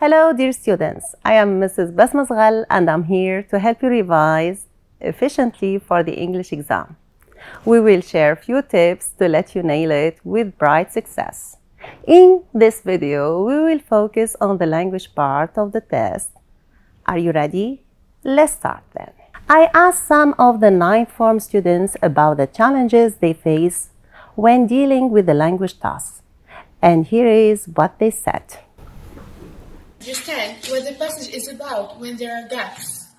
Hello, dear students. I am Mrs. Basmasghal and I'm here to help you revise efficiently for the English exam. We will share a few tips to let you nail it with bright success. In this video, we will focus on the language part of the test. Are you ready? Let's start then. I asked some of the ninth form students about the challenges they face when dealing with the language tasks. And here is what they said. Understand what the passage is about when there are gaps.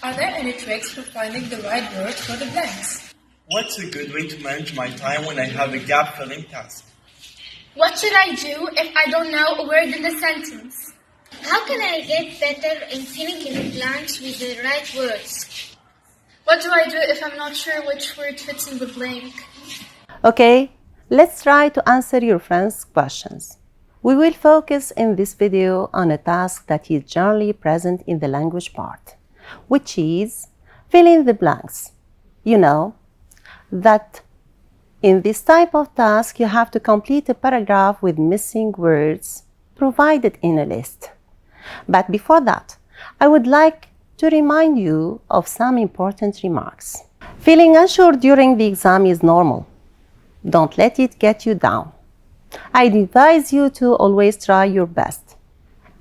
Are there any tricks for finding the right words for the blanks? What's a good way to manage my time when I have a gap-filling task? What should I do if I don't know a word in the sentence? How can I get better in filling in the blanks with the right words? What do I do if I'm not sure which word fits in the blank? Okay, let's try to answer your friends' questions. We will focus in this video on a task that is generally present in the language part, which is fill in the blanks. You know that in this type of task you have to complete a paragraph with missing words provided in a list. But before that, I would like to remind you of some important remarks. Feeling unsure during the exam is normal. Don't let it get you down. I advise you to always try your best.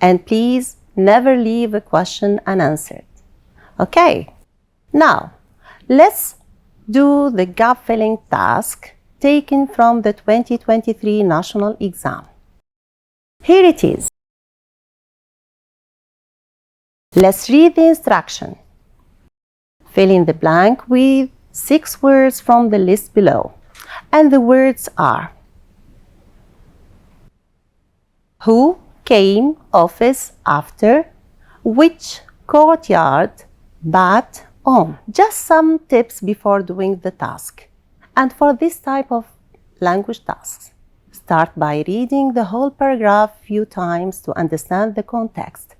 And please never leave a question unanswered. Okay, now let's do the gap filling task taken from the 2023 national exam. Here it is. Let's read the instruction. Fill in the blank with 6 words from the list below. And the words are: who came office after, which courtyard, but on. Just some tips before doing the task. And for this type of language tasks, start by reading the whole paragraph a few times to understand the context.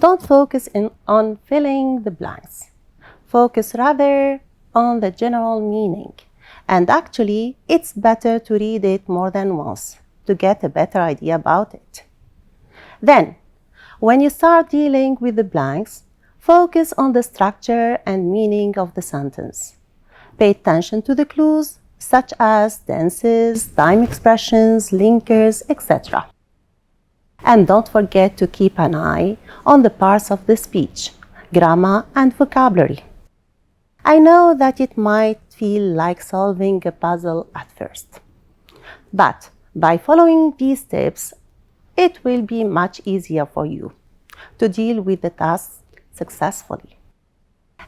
Don't focus on filling the blanks. Focus rather on the general meaning. And actually, it's better to read it more than once to get a better idea about it. Then, when you start dealing with the blanks, focus on the structure and meaning of the sentence. Pay attention to the clues such as tenses, time expressions, linkers, etc. And don't forget to keep an eye on the parts of the speech, grammar and vocabulary. I know that it might feel like solving a puzzle at first, but by following these tips, it will be much easier for you to deal with the task successfully.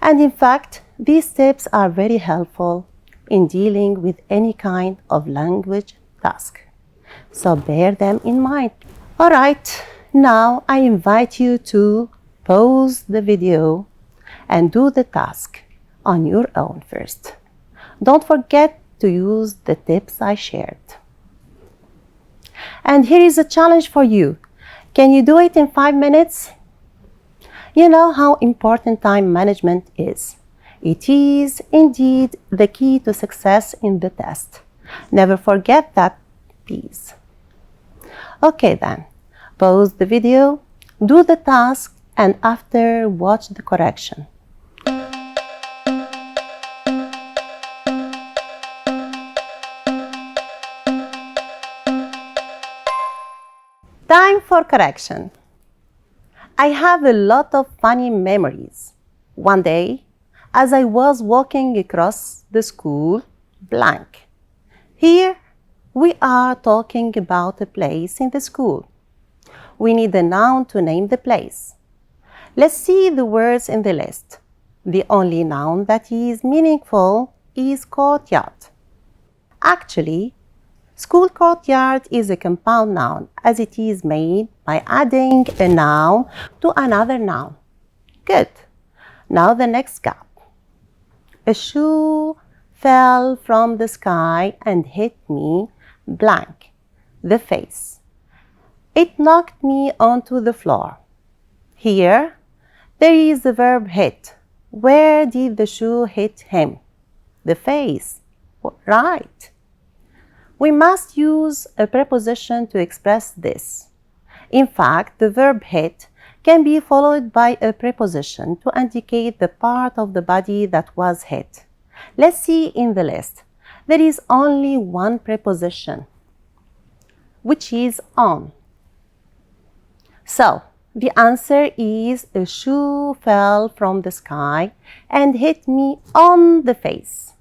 And in fact, these tips are very helpful in dealing with any kind of language task. So bear them in mind. All right, now I invite you to pause the video and do the task on your own first. Don't forget to use the tips I shared. And here is a challenge for you. Can you do it in 5 minutes? You know how important time management is. It is indeed the key to success in the test. Never forget that, please. Okay then, pause the video, do the task, and after watch the correction. Time for correction. I have a lot of funny memories. One day, as I was walking across the school, blank. Here, we are talking about a place in the school. We need a noun to name the place. Let's see the words in the list. The only noun that is meaningful is courtyard. Actually, school courtyard is a compound noun as it is made by adding a noun to another noun. Good. Now the next gap. A shoe fell from the sky and hit me blank, the face. It knocked me onto the floor. Here, there is the verb hit. Where did the shoe hit him? The face. Right. We must use a preposition to express this. In fact, the verb hit can be followed by a preposition to indicate the part of the body that was hit. Let's see in the list. There is only one preposition, which is on. So, the answer is a shoe fell from the sky and hit me on the face.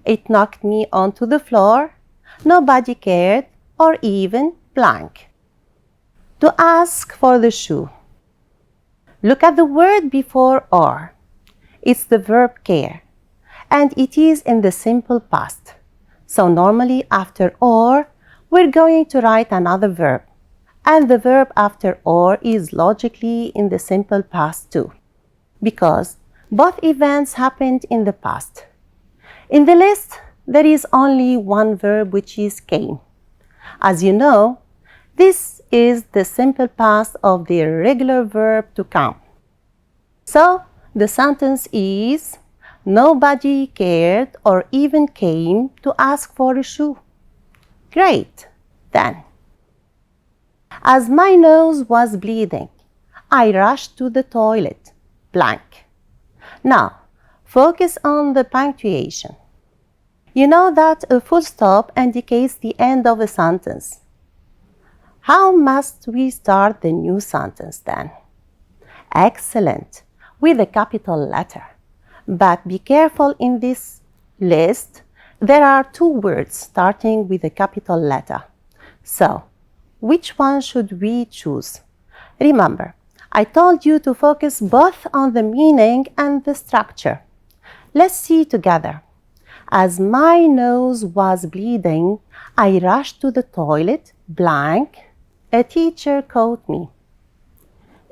It knocked me onto the floor. Nobody cared, or even blank. To ask for the shoe. Look at the word before or. It's the verb care, and it is in the simple past. So normally after or, we're going to write another verb. And the verb after or is logically in the simple past too, because both events happened in the past. In the list, there is only one verb, which is came. As you know, this is the simple past of the irregular verb to come. So, the sentence is, nobody cared or even came to ask for a shoe. Great, then. As my nose was bleeding, I rushed to the toilet, blank. Now, focus on the punctuation. You know that a full stop indicates the end of a sentence. How must we start the new sentence then? Excellent, with a capital letter. But be careful in this list. There are two words starting with a capital letter. So, which one should we choose? Remember, I told you to focus both on the meaning and the structure. Let's see together. As my nose was bleeding, I rushed to the toilet, blank. A teacher caught me.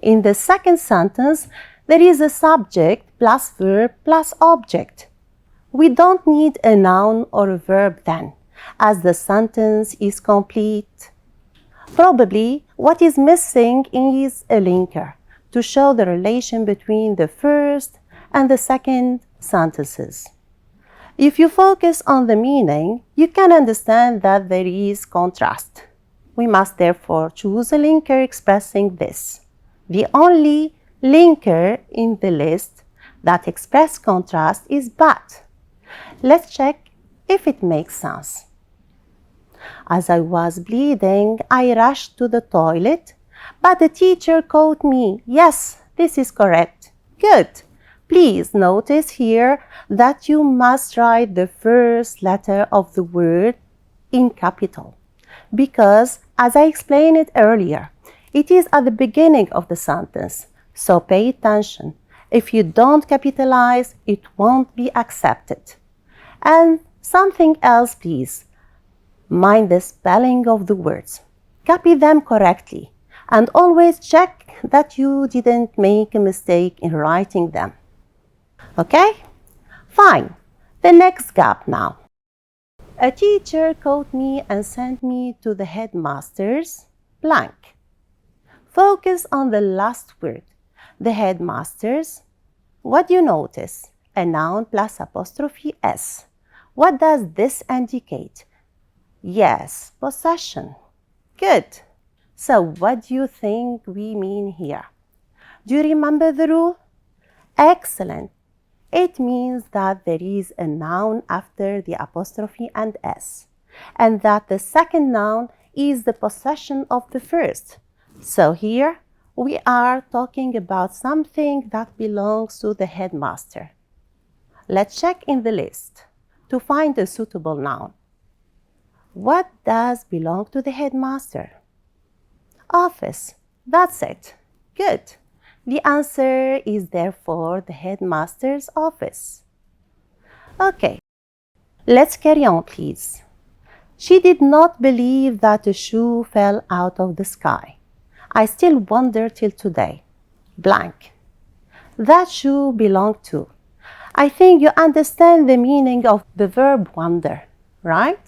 In the second sentence, there is a subject plus verb plus object. We don't need a noun or a verb then, as the sentence is complete. Probably what is missing is a linker to show the relation between the first and the second sentences. If you focus on the meaning, you can understand that there is contrast. We must therefore choose a linker expressing this. The only linker in the list that expresses contrast is but. Let's check if it makes sense. As I was bleeding, I rushed to the toilet, but the teacher caught me. Yes, this is correct. Good. Please notice here that you must write the first letter of the word in capital, because, as I explained it earlier, it is at the beginning of the sentence, so pay attention. If you don't capitalize, it won't be accepted. And something else, please. Mind the spelling of the words. Copy them correctly, and always check that you didn't make a mistake in writing them. Okay? Fine. The next gap now. A teacher caught me and sent me to the headmaster's, blank. Focus on the last word, the headmaster's. What do you notice? A noun plus apostrophe s. What does this indicate? Yes, possession. Good. So what do you think we mean here? Do you remember the rule? Excellent. It means that there is a noun after the apostrophe and s, and that the second noun is the possession of the first. So here we are talking about something that belongs to the headmaster. Let's check in the list to find a suitable noun. What does belong to the headmaster? Office. That's it. Good. The answer is therefore the headmaster's office. Okay, let's carry on, please. She did not believe that a shoe fell out of the sky. I still wonder till today. Blank. That shoe belonged to. I think you understand the meaning of the verb wonder, right?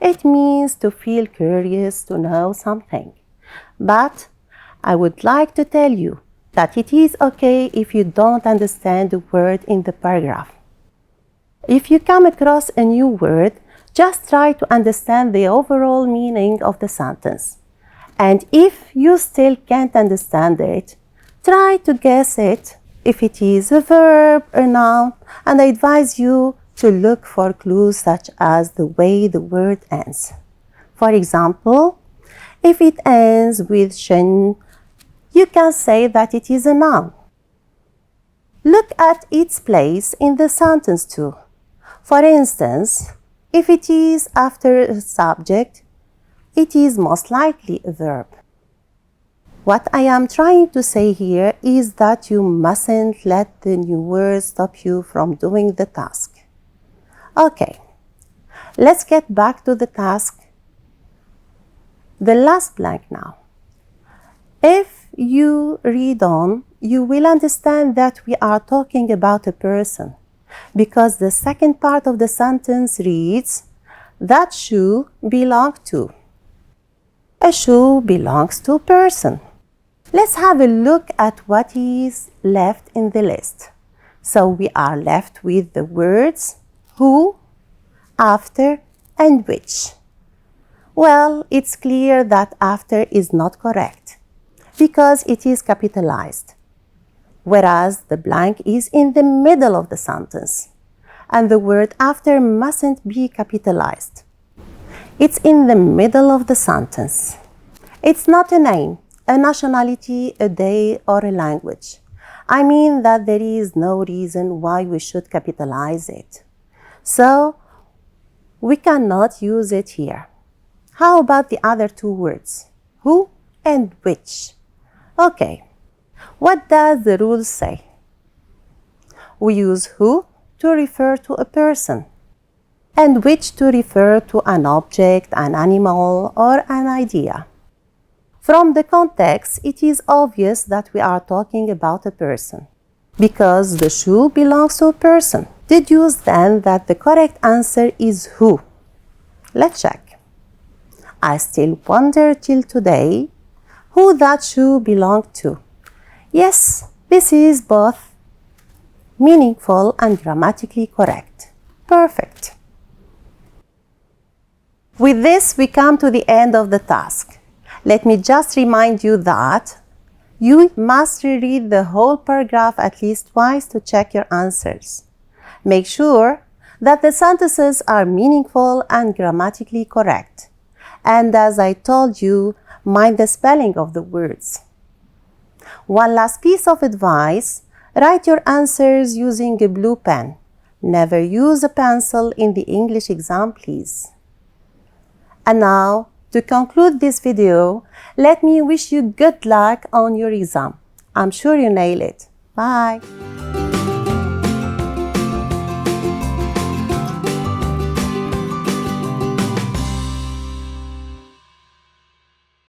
It means to feel curious to know something. But I would like to tell you that it is okay if you don't understand the word in the paragraph. If you come across a new word, just try to understand the overall meaning of the sentence. And if you still can't understand it, try to guess it if it is a verb or noun, and I advise you to look for clues such as the way the word ends. For example, if it ends with shin, you can say that it is a noun. Look at its place in the sentence too. For instance, if it is after a subject, it is most likely a verb. What I am trying to say here is that you mustn't let the new words stop you from doing the task. Okay, let's get back to the task. The last blank now. If you read on, you will understand that we are talking about a person, because the second part of the sentence reads, that shoe belongs to. A shoe belongs to a person. Let's have a look at what is left in the list. So we are left with the words who, after, and which. Well, it's clear that after is not correct because it is capitalized, whereas the blank is in the middle of the sentence, and the word after mustn't be capitalized. It's in the middle of the sentence. It's not a name, a nationality, a day, or a language. I mean that there is no reason why we should capitalize it. So, we cannot use it here. How about the other two words, who and which? Okay, what does the rule say? We use who to refer to a person, and which to refer to an object, an animal, or an idea. From the context, it is obvious that we are talking about a person, because the shoe belongs to a person. Deduce then that the correct answer is who. Let's check. I still wonder till today who that shoe belonged to. Yes, this is both meaningful and grammatically correct. Perfect. With this, we come to the end of the task. Let me just remind you that you must reread the whole paragraph at least twice to check your answers. Make sure that the sentences are meaningful and grammatically correct. And as I told you, mind the spelling of the words. One last piece of advice, write your answers using a blue pen. Never use a pencil in the English exam, please. And now, to conclude this video, let me wish you good luck on your exam. I'm sure you nail it. Bye.